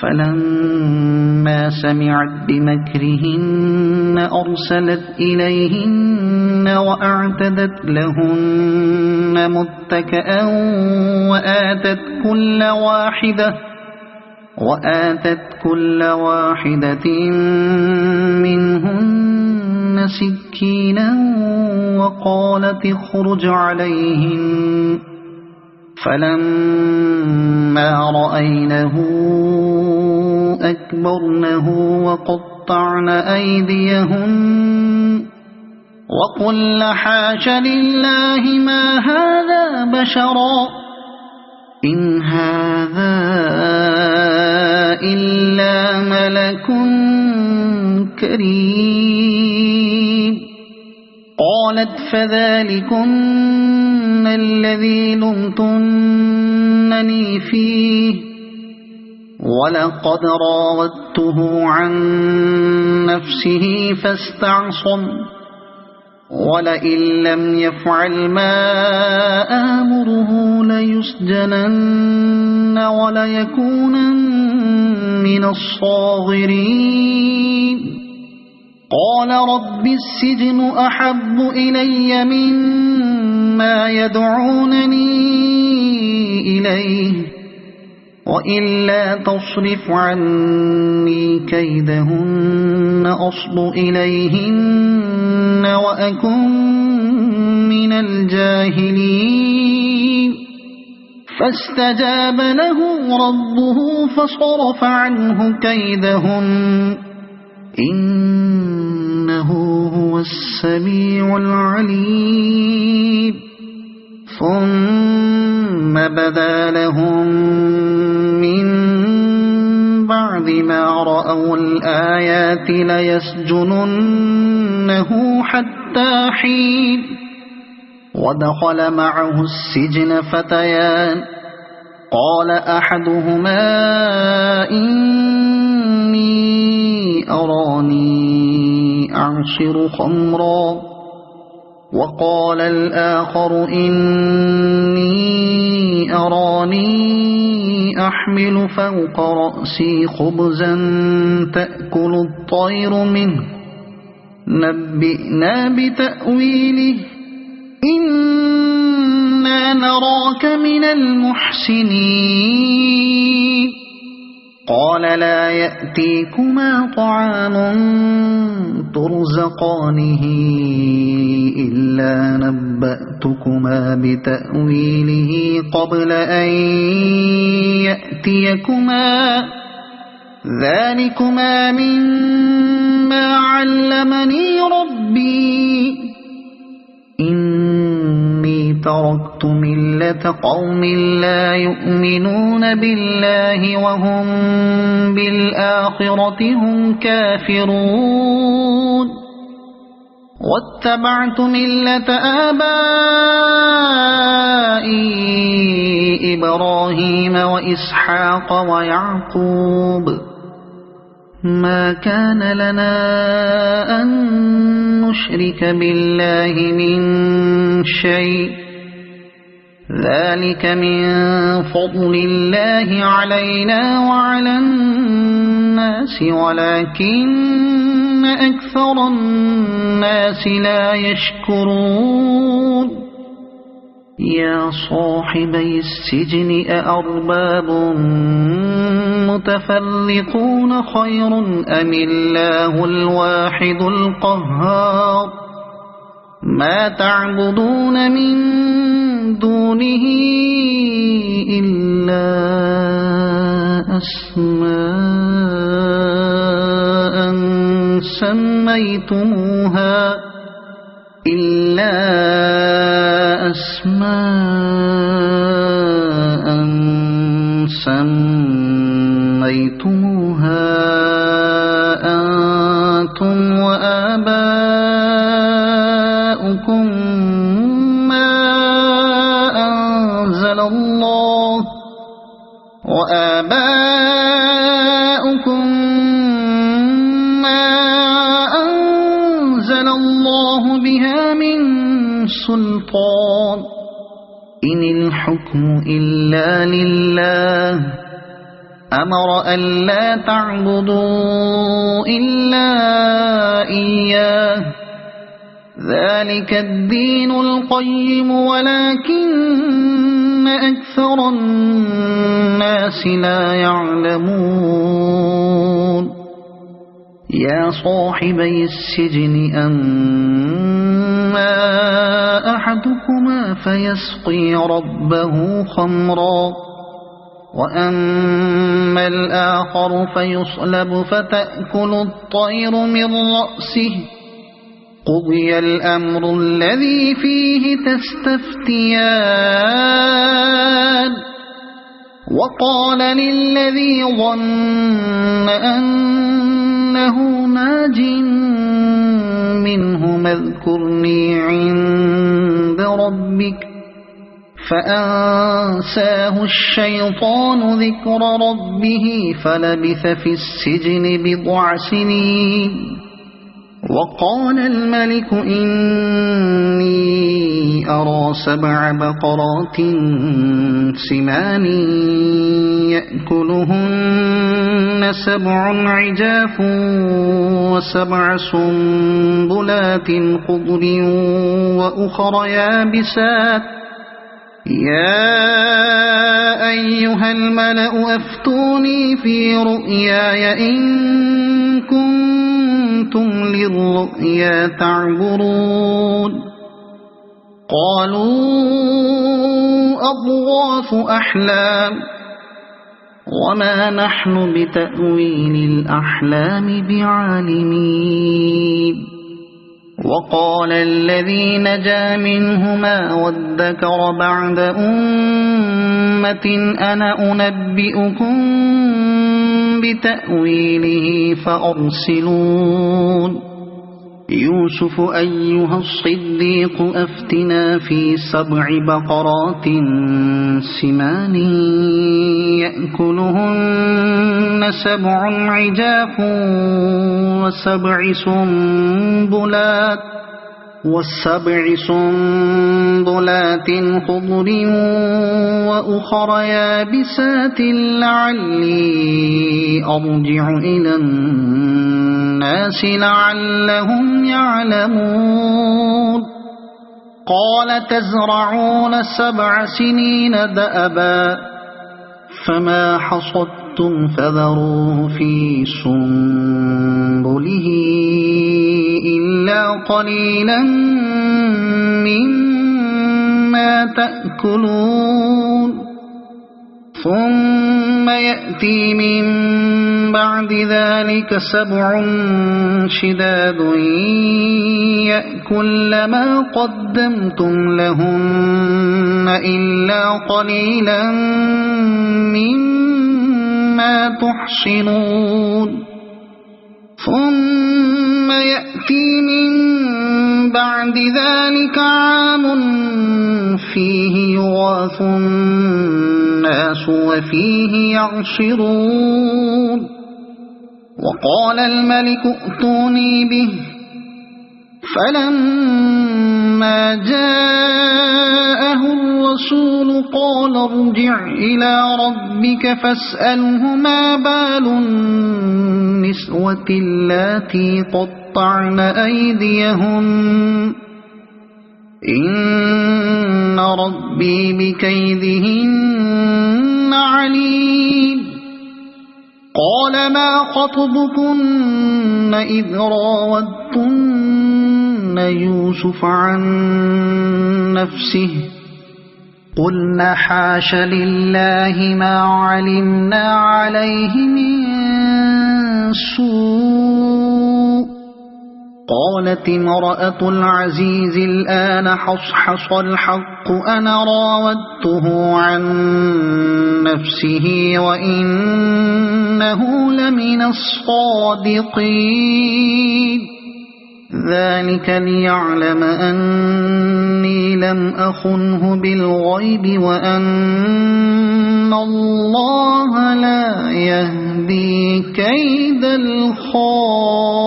فلما سمعت بمكرهن أرسلت إليهن وأعتدت لهن متكئا وآتت كل واحدة منهن سكينا وقالت اخرج عليهن فلما رأينه أكبرنه وقطعن أيديهن وقلن حاش لله ما هذا بشرا إن هذا إلا ملك كريم قالت فذلكن الذي لمتنني فيه ولقد راودته عن نفسه فاستعصم ولئن لم يفعل ما آمره ليسجنن وليكونن من الصاغرين قال رب السجن أحب إلي مما يدعونني إليه وإلا تصرف عني كيدهن أصب إليهن وأكن من الجاهلين فاستجاب له ربه فصرف عنه كيدهن إنه هو السميع العليم ثم بدا لهم من بعد ما رأوا الآيات ليسجننه حتى حين ودخل معه السجن فتيان قال أحدهما إني أراني أعصر خمرا وقال الآخر إني أراني أحمل فوق رأسي خبزا تأكل الطير منه نبئنا بتأويله إنا نراك من المحسنين قال لا يأتيكما طعام ترزقانه إلا نبأتكما بتأويله قبل أن يأتيكما ذلكما مما علمني ربي إني تركت ملة قوم لا يؤمنون بالله وهم بالآخرة هم كافرون واتبعت ملة آبائي إبراهيم وإسحاق ويعقوب ما كان لنا أن نشرك بالله من شيء ذلك من فضل الله علينا وعلى الناس ولكن أكثر الناس لا يشكرون يا صاحبي السجن أأرباب متفرقون خير أم الله الواحد القهار ما تعبدون من دونه إلا أسماء سميتموها أنتم وآباؤكم ما أنزل الله بها من سلطان إن الحكم إلا لله أمر ألا تعبدوا إلا إياه ذلك الدين القيم ولكن أكثر الناس لا يعلمون يا صاحبي السجن أما أحدكما فيسقي ربه خمرا وأما الآخر فيصلب فتأكل الطير من رأسه قضي الأمر الذي فيه تستفتيان وقال للذي ظن أنه ناج منه اذكرني عند ربك فأنساه الشيطان ذكر ربه فلبث في السجن بضع سنين وقال الملك إني أرى 7 بقرات سمان يأكلهن 7 عجاف و7 سنبلات خضر وأخر يابسات يا أيها الملأ أفتوني في رؤياي إن كنتم للرؤيا تعبرون قالوا أضغاث أحلام وما نحن بتأويل الأحلام بعالمين وقال الذي نجا منهما وادكر بعد أمة أنا أنبئكم بتأويله فأرسلون يوسف أيها الصديق أفتنا في 7 بقرات سمان يأكلهن 7 عجاف و7 سنبلات خضر وأخر يابسات لعلي أرجع إلى الناس لعلهم يعلمون قال تزرعون 7 سنين دأبا فما حصدتم فذروه في سنبله إلا قليلا مما تأكلون ثم يأتي من بعد ذلك 7 شداد يأكل ما قدمتم لهن إلا قليلا مما تحصنون ثم يأتي من بعد ذلك عام فيه يغاث الناس وفيه يعصرون وقال الملك ائتوني به فلما جاءه الرسول قال ارجع إلى ربك فاسأله ما بال النسوة اللاتي قطعن أيديهن إن ربي بكيدهن عليم قال ما خطبكن إذ راودتن يوسف عن نفسه قلنا حاش لله ما علمنا عليه من سوء قالت امرأة العزيز الآن حصحص الحق أنا راودته عن نفسه وإنه لمن الصادقين ذلك ليعلم أني لم أخنه بالغيب وأن الله لا يهدي كيد الخائنين